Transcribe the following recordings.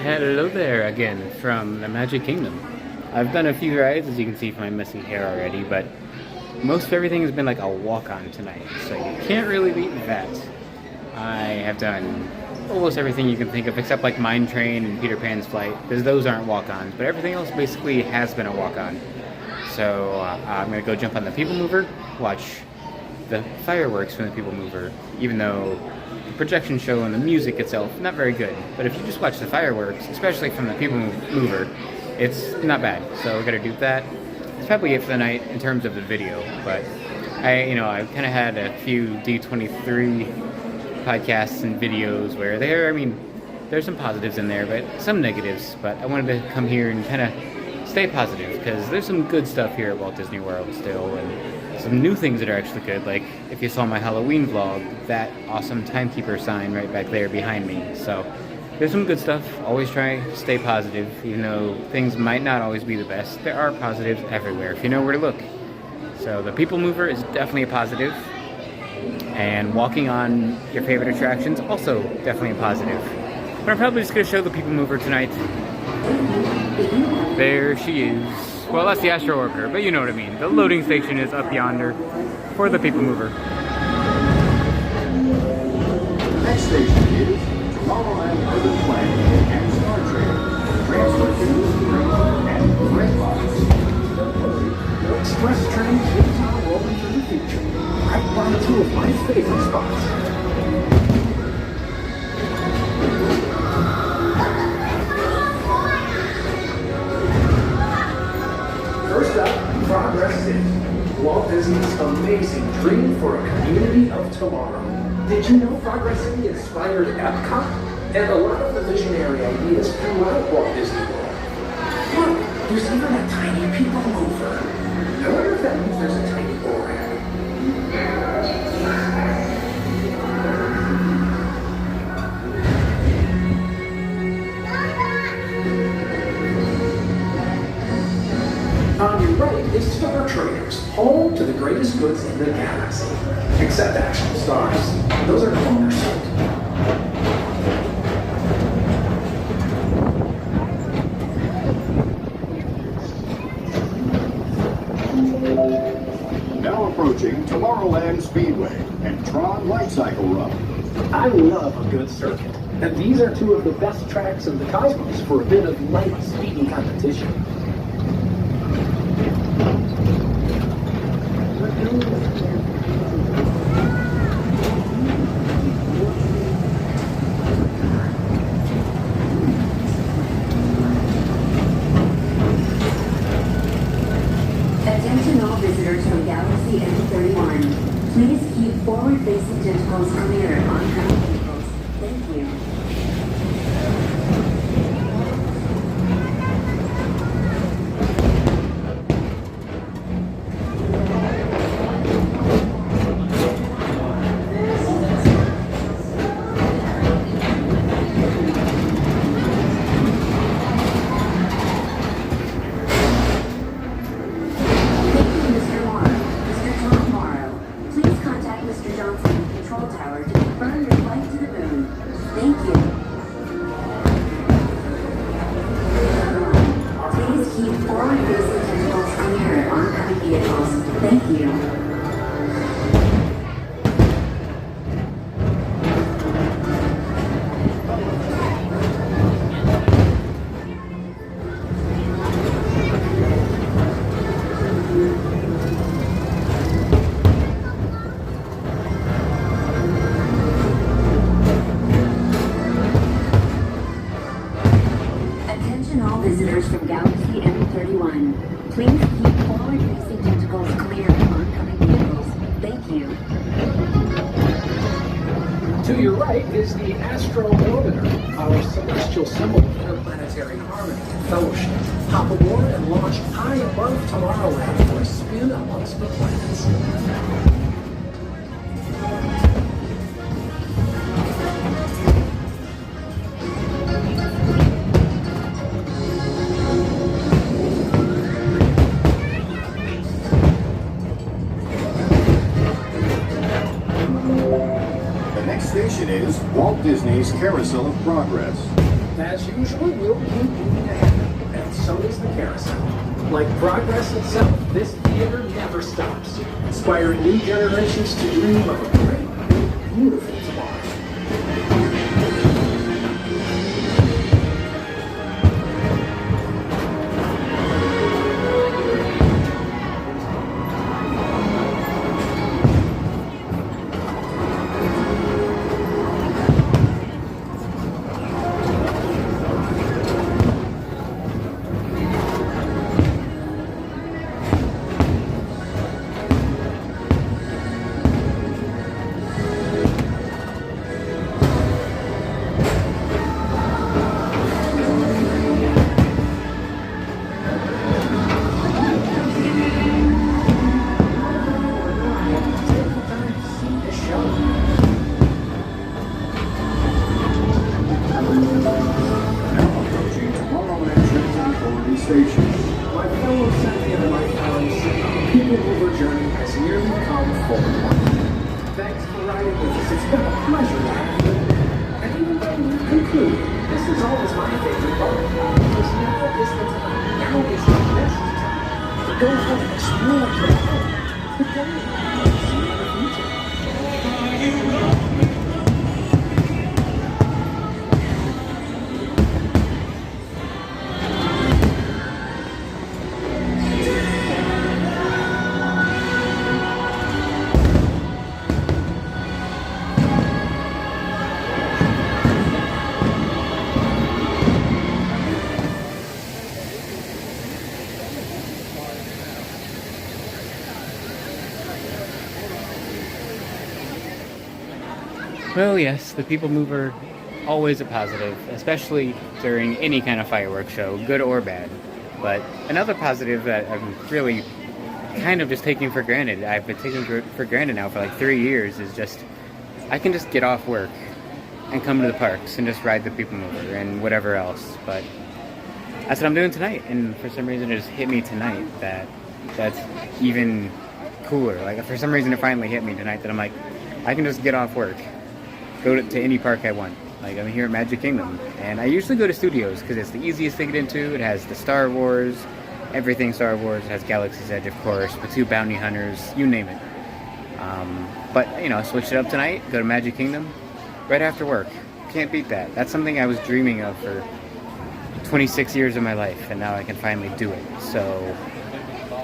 Hello there again from the Magic Kingdom. I've done a few rides, as you can see from my messy hair already, but most of everything has been like a walk-on tonight, so you can't really beat that. I have done almost everything you can think of, except like Mine Train and Peter Pan's Flight, because those aren't walk-ons, but everything else basically has been a walk-on. So I'm going to go jump on the Peoplemover, watch the fireworks from the Peoplemover, even though the projection show and the music itself, not very good. But if you just watch the fireworks, especially from the Peoplemover, it's not bad. So we're going to do that. It's probably it for the night in terms of the video, but I kind of had a few D23 podcasts and videos where there's some positives in there, but some negatives. But I wanted to come here and kind of stay positive because there's some good stuff here at Walt Disney World still, and some new things that are actually good. Like if you saw my Halloween vlog, that awesome timekeeper sign right back there behind me. So there's some good stuff. Always try to stay positive, even though things might not always be the best. There are positives everywhere if you know where to look. So the Peoplemover is definitely a positive, and walking on your favorite attractions also definitely a positive. But I'm probably just going to show the Peoplemover tonight. There she is. Well, that's the Astro Orbiter, but you know what I mean. The loading station is up yonder for the Peoplemover. Next station is Tomorrowland Urban Planning and Star Trek. Transfer to Green and Red Box. The express train keeps on rolling through the future. Right by two of my favorite spots. First up, Progress City, Walt Disney's amazing dream for a community of tomorrow. Did you know Progress City inspired Epcot? And a lot of the visionary ideas throughout Walt Disney World. Look, there's even a tiny Peoplemover. I wonder if that means there's a tiny ORAD. On your right is Star Traders, home to the greatest goods in the galaxy. Except actual stars. Those are no longer sold. Now approaching Tomorrowland Speedway and Tron Light Cycle Run. I love a good circuit, and these are two of the best tracks in the cosmos for a bit of light speeding competition. Attention all visitors from Galaxy M31. Please keep forward-facing tentacles clear of oncoming vehicles. Thank you. Thank you. Attention all visitors from Galaxy M31. Please keep forward-facing tentacles clear of oncoming vehicles. Thank you. To your right is the Astro Orbiter, our celestial symbol of interplanetary harmony and fellowship. Hop aboard and launch high above Tomorrowland for a spin amongst the planets. The next station is Walt Disney's Carousel of Progress. As usual, we'll keep moving ahead, and so does the carousel. Like progress itself, this theater never stops, inspiring new generations to dream of a great, big, beautiful tomorrow. Station. My fellow Saturday Night Lives, Peoplemover journey has nearly come full point. Thanks for riding with us. It's been a pleasure, man. And even though we conclude, this is always my favorite part. Because now is the time. Now is the best time to go out and explore tomorrow. Today, see the future. Well, yes, the People Mover, always a positive, especially during any kind of fireworks show, good or bad. But another positive that I'm really kind of just taking for granted, I've been taking for granted now for like 3 years, is just, I can just get off work and come to the parks and just ride the People Mover and whatever else. But that's what I'm doing tonight, and for some reason it just hit me tonight that that's even cooler. Like, for some reason it finally hit me tonight that I'm like, I can just get off work, go to any park I want. Like, I'm here at Magic Kingdom, and I usually go to Studios because it's the easiest to get into. It has the Star Wars, everything Star Wars. It has Galaxy's Edge, of course, the 2 bounty hunters, you name it. But, you know, switch it up tonight, go to Magic Kingdom right after work. Can't beat that. That's something I was dreaming of for 26 years of my life, and now I can finally do it. So,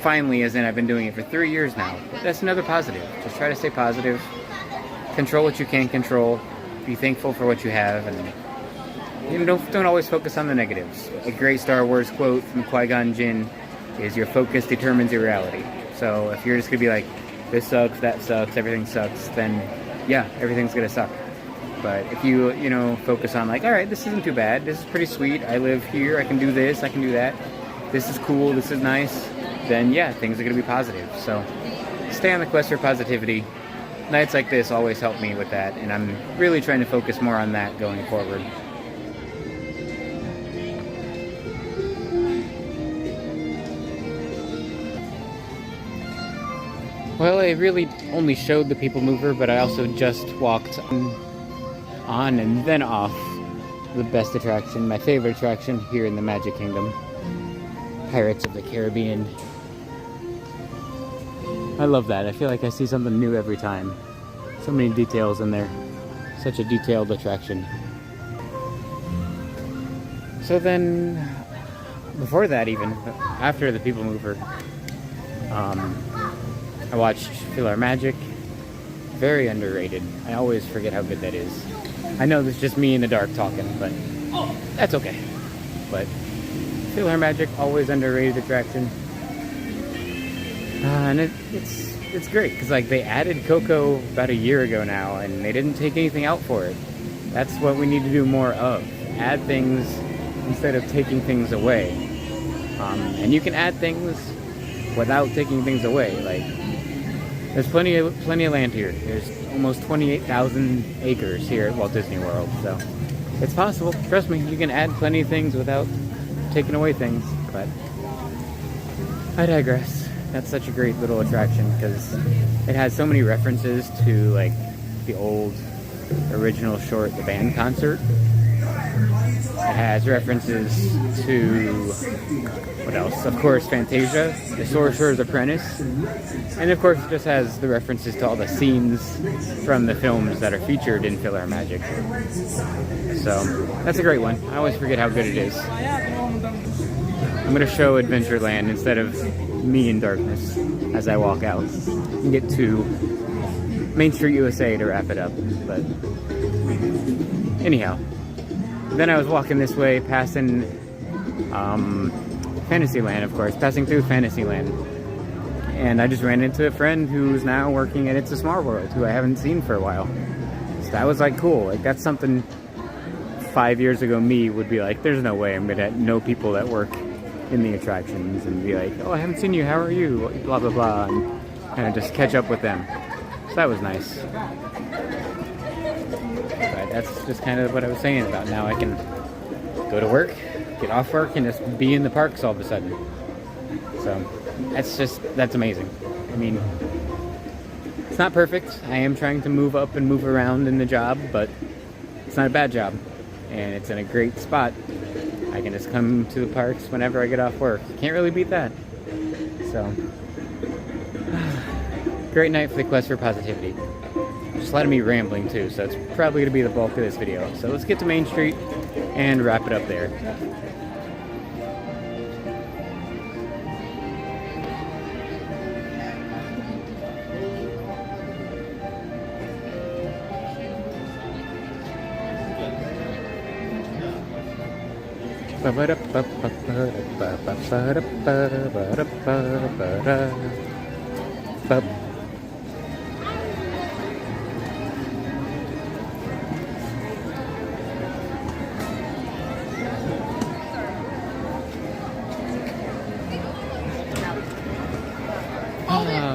finally, as in I've been doing it for 3 years now. That's another positive. Just try to stay positive. Control what you can control. Be thankful for what you have, and you know, don't always focus on the negatives. A great Star Wars quote from Qui-Gon Jinn is, "Your focus determines your reality." So if you're just gonna be like, "This sucks, that sucks, everything sucks," then yeah, everything's gonna suck. But if you know, focus on like, all right, this isn't too bad. This is pretty sweet. I live here. I can do this. I can do that. This is cool. This is nice. Then yeah, things are gonna be positive. So stay on the quest for positivity. Nights like this always help me with that, and I'm really trying to focus more on that going forward. Well, I really only showed the People Mover, but I also just walked on and then off the best attraction, my favorite attraction here in the Magic Kingdom, Pirates of the Caribbean. I love that. I feel like I see something new every time. So many details in there. Such a detailed attraction. So then, before that even, after the People Mover, I watched PhilharMagic. Very underrated. I always forget how good that is. I know this is just me in the dark talking, but that's okay. But PhilharMagic, always underrated attraction. And it's great because like they added Coco about a year ago now, and they didn't take anything out for it. That's what we need to do more of. Add things instead of taking things away. And you can add things without taking things away. Like, there's plenty of land here. There's almost 28,000 acres here at Walt Disney World, so it's possible. Trust me, you can add plenty of things without taking away things. But I digress. That's such a great little attraction because it has so many references to like the old original short, The Band Concert. It has references to, what else? Of course, Fantasia, The Sorcerer's Apprentice, and of course it just has the references to all the scenes from the films that are featured in PhilharMagic. So, that's a great one. I always forget how good it is. I'm going to show Adventureland instead of me in darkness as I walk out and get to Main Street USA to wrap it up. But anyhow, then I was walking this way, passing Fantasyland, of course, passing through Fantasyland, and I just ran into a friend who's now working at It's a Small World, who I haven't seen for a while. So that was like cool. Like that's something 5 years ago me would be like, there's no way I'm gonna know people that work in the attractions and be like, oh, I haven't seen you, how are you, blah blah blah, and kind of just catch up with them. So that was nice. But that's just kind of what I was saying about now I can go to work, get off work, and just be in the parks all of a sudden. So that's amazing. I mean, it's not perfect. I am trying to move up and move around in the job, but it's not a bad job, and it's in a great spot. I can just come to the parks whenever I get off work. Can't really beat that. So, great night for the Quest for Positivity. Just a lot of me rambling too, so it's probably going to be the bulk of this video. So let's get to Main Street and wrap it up there.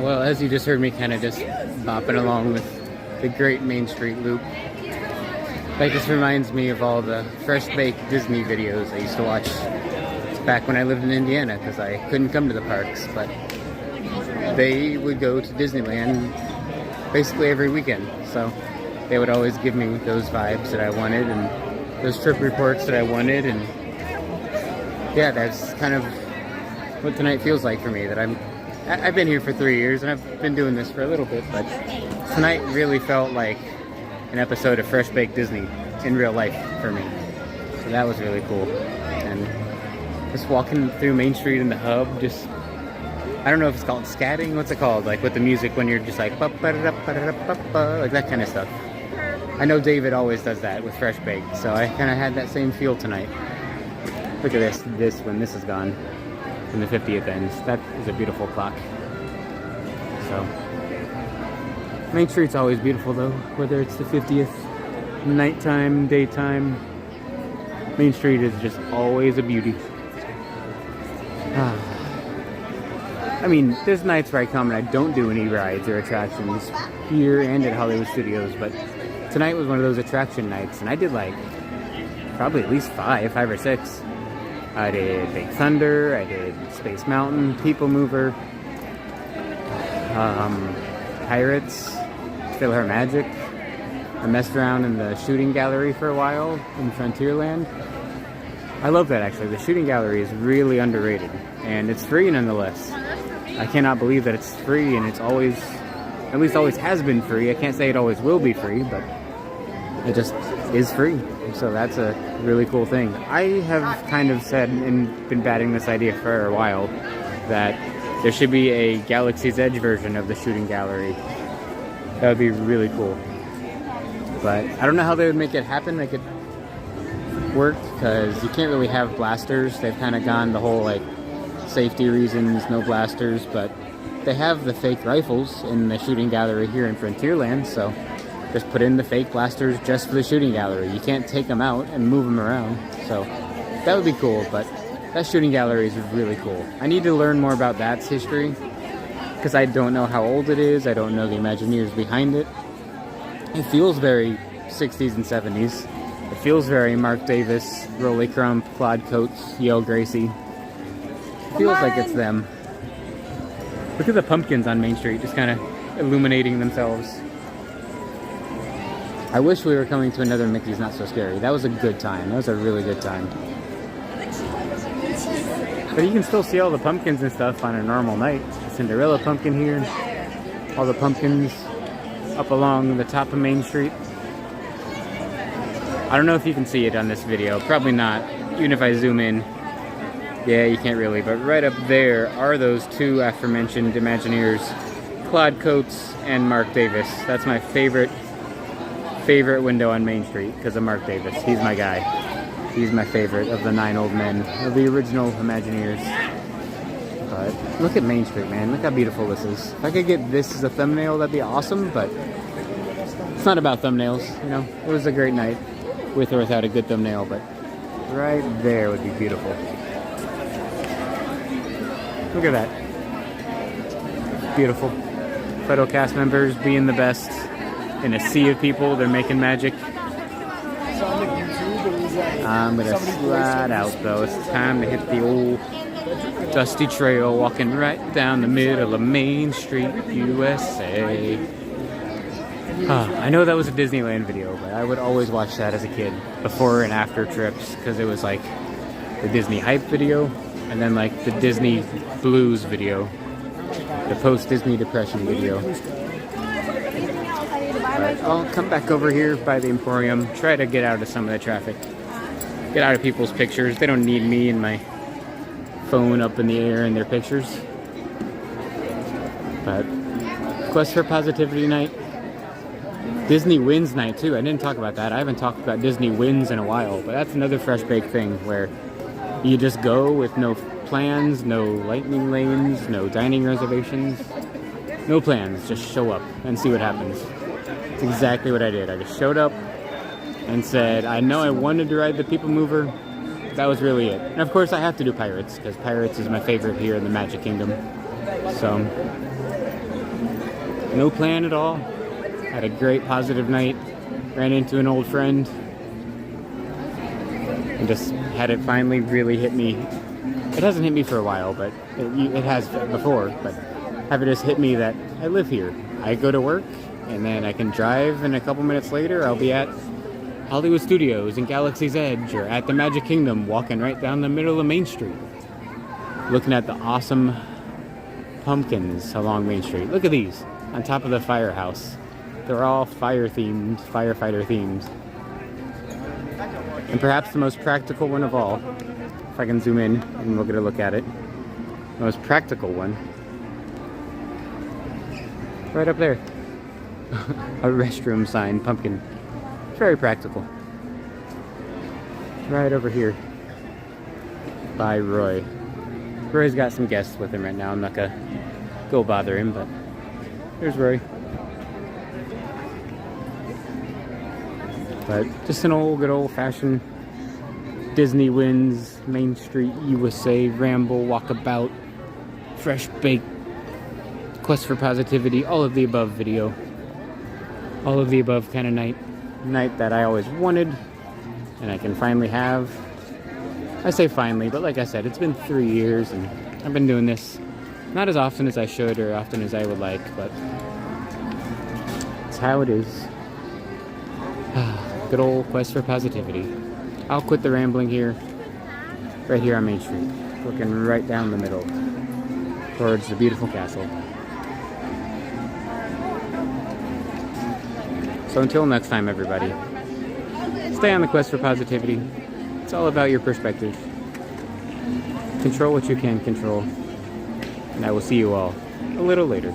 Well, as you just heard me kind of just bopping along with the great Main Street loop. That just reminds me of all the fresh baked Disney videos I used to watch back when I lived in Indiana, because I couldn't come to the parks, but they would go to Disneyland basically every weekend. So they would always give me those vibes that I wanted and those trip reports that I wanted, and yeah, that's kind of what tonight feels like for me. That I've been here for 3 years and I've been doing this for a little bit, but tonight really felt like an episode of Fresh Baked Disney in real life for me. So that was really cool. And just walking through Main Street in the hub, just, I don't know if it's called scatting, what's it called? Like with the music when you're just like, like that kind of stuff. I know David always does that with Fresh Baked, so I kind of had that same feel tonight. Look at this when this is gone, when the 50th ends. That is a beautiful clock. So, Main Street's always beautiful though, whether it's the 50th, nighttime, daytime. Main Street is just always a beauty. I mean, there's nights where I come and I don't do any rides or attractions here and at Hollywood Studios, but tonight was one of those attraction nights, and I did like probably at least five or six. I did Big Thunder, I did Space Mountain, Peoplemover, Pirates, PhilharMagic. I messed around in the shooting gallery for a while in Frontierland. I love that actually. The shooting gallery is really underrated, and it's free nonetheless. I cannot believe that it's free, and it's always, at least always has been free. I can't say it always will be free, but it just is free. So that's a really cool thing. I have kind of said and been batting this idea for a while that there should be a Galaxy's Edge version of the shooting gallery. That would be really cool. But I don't know how they would make it happen, make it work, because you can't really have blasters. They've kind of gone the whole like safety reasons, no blasters, but they have the fake rifles in the shooting gallery here in Frontierland, so just put in the fake blasters just for the shooting gallery. You can't take them out and move them around, so that would be cool. But that shooting gallery is really cool. I need to learn more about that's history, because I don't know how old it is. I don't know the Imagineers behind it. It feels very 60s and 70s. It feels very Mark Davis, Rolly Crump, Claude Coates, Yale Gracie. It feels like it's them. Look at the pumpkins on Main Street, just kind of illuminating themselves. I wish we were coming to another Mickey's Not So Scary. That was a good time. That was a really good time. But you can still see all the pumpkins and stuff on a normal night. The Cinderella pumpkin here. All the pumpkins up along the top of Main Street. I don't know if you can see it on this video. Probably not. Even if I zoom in. Yeah, you can't really. But right up there are those two aforementioned Imagineers. Claude Coates and Mark Davis. That's my favorite window on Main Street because of Mark Davis. He's my guy. He's my favorite of the 9 old men, of the original Imagineers. But look at Main Street, man. Look how beautiful this is. If I could get this as a thumbnail, that'd be awesome, but it's not about thumbnails, you know. It was a great night with or without a good thumbnail, but right there would be beautiful. Look at that. Beautiful. Fellow cast members being the best in a sea of people. They're making magic. I'm gonna slide out though. It's time to hit the old dusty trail, walking right down the middle of Main Street, USA. I know that was a Disneyland video, but I would always watch that as a kid, before and after trips, because it was like the Disney hype video, and then like the Disney blues video, the post-Disney depression video. But I'll come back over here by the Emporium, try to get out of some of the traffic. Get out of people's pictures. They don't need me and my phone up in the air in their pictures. But Quest for Positivity night. Disney Wins night too. I didn't talk about that. I haven't talked about Disney Wins in a while, but that's another fresh baked thing where you just go with no plans, no lightning lanes, no dining reservations, no plans. Just show up and see what happens. That's exactly what I did. I just showed up and said, I know I wanted to ride the Peoplemover. That was really it. And of course I have to do Pirates, because Pirates is my favorite here in the Magic Kingdom. So, no plan at all. Had a great positive night. Ran into an old friend. And just had it finally really hit me. It hasn't hit me for a while, but it has before. But have it just hit me that I live here. I go to work, and then I can drive, and a couple minutes later I'll be at Hollywood Studios in Galaxy's Edge, or at the Magic Kingdom, walking right down the middle of Main Street, looking at the awesome pumpkins along Main Street. Look at these on top of the firehouse. They're all fire themed, firefighter themed. And perhaps the most practical one of all, if I can zoom in and we'll get a look at it, the most practical one, right up there. A restroom sign pumpkin. Very practical. Right over here by Roy. Roy's got some guests with him right now. I'm not gonna go bother him, but there's Roy. But just an good old-fashioned Disney Wins, Main Street, USA, ramble, walkabout, fresh baked, Quest for Positivity, all of the above video. All of the above kind of night that I always wanted, and I can finally have. I say finally, but like I said, it's been 3 years, and I've been doing this not as often as I should or often as I would like, but it's how it is. Good old Quest for Positivity. I'll quit the rambling here, right here on Main Street, looking right down the middle towards the beautiful castle. So until next time, everybody, stay on the quest for positivity. It's all about your perspective. Control what you can control. And I will see you all a little later.